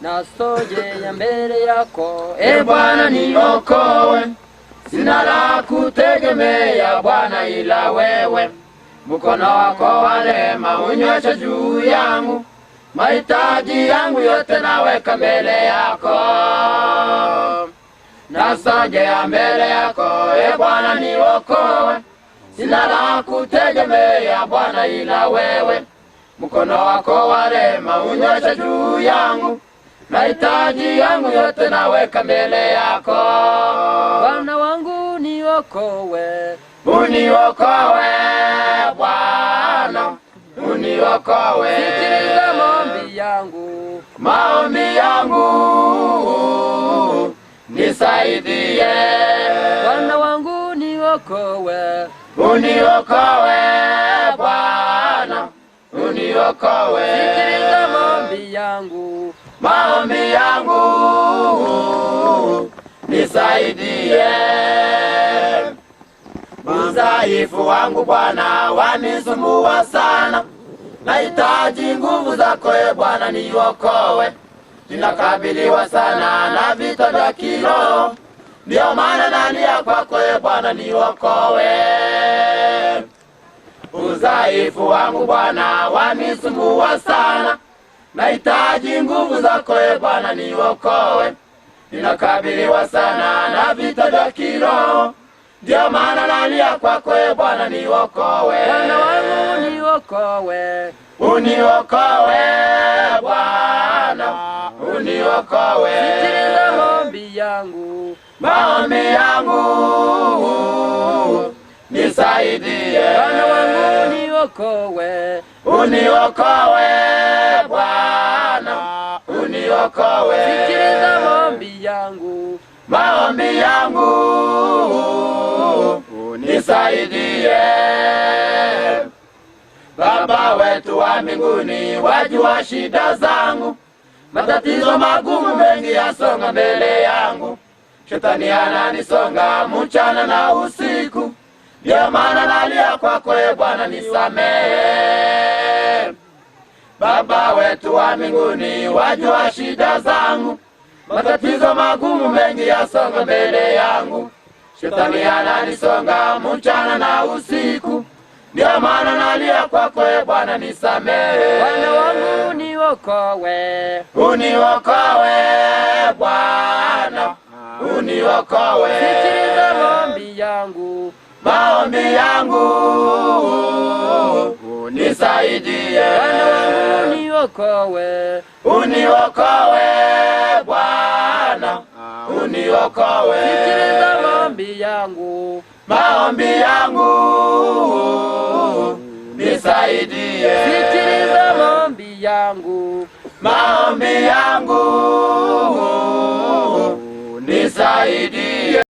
nasogea mbele yako, Bwana niokoe. Sina la kutegemea Bwana ila wewe, mkono wako wa neema unyoshe juu yangu, mahitaji yangu yote naweka mbele yako. Nasogea mbele yako, Bwana niokoe. Sina la kutegemea Bwana ila wewe, mkono wako wa neema unyoshe juu yangu, mahitaji yangu yote naweka mbele yako. Bwana wangu niokoe, uniokoe Bwana, uniokoe. Sikiliza maombi yangu, maombi yangu, nisaidie. Bwana wangu niokoe, uniokoe Bwana, uniokoe. Sikiliza maombi yangu, maombi yangu, nisaidie. Udhaifu wangu Bwana wanisumbua sana, nahitaji nguvu zako Bwana niokoe. Ninakabiliwa sana na vita vya kiroho, ndio maana nalia kwako Bwana niokoe. Udhaifu wangu Bwana wanisumbua sana, nahitaji nguvu zako Bwana niokoe. Ninakabiliwa sana na vita vya kiroho, ndio maana nalia kwako Bwana niokoe. Bwana wangu niokoe, uniokoe Bwana, uniokoe. Sikiliza maombi yangu, maombi yangu, nisaidie. Bwana wangu niokoe, uniokoe Bwana, uniokoe. Sikiliza maombi yangu, maombi yangu, nisaidie. Baba wetu wa mbinguni, wajua shida zangu, matatizo magumu mengi yasonga mbele yangu. Shetani ananisonga mchana na usiku, ndio maana nalia kwako Bwana nisamehe. Baba wetu wa mbinguni, wajua shida zangu, matatizo magumu mengi yasonga mbele yangu. Shetani ananisonga mchana na usiku, ndio maana nalia kwako Bwana nisamehe. Bwana wangu niokoe, uniokoe Bwana, uniokoe. Sikiliza maombi yangu, maombi yangu, nisaidie. Bwana wangu niokoe, uniokoe Bwana, uniokoe. Sikiliza maombi yangu, maombi yangu, nisaidie. Sikiliza maombi yangu, maombi yangu, nisaidie.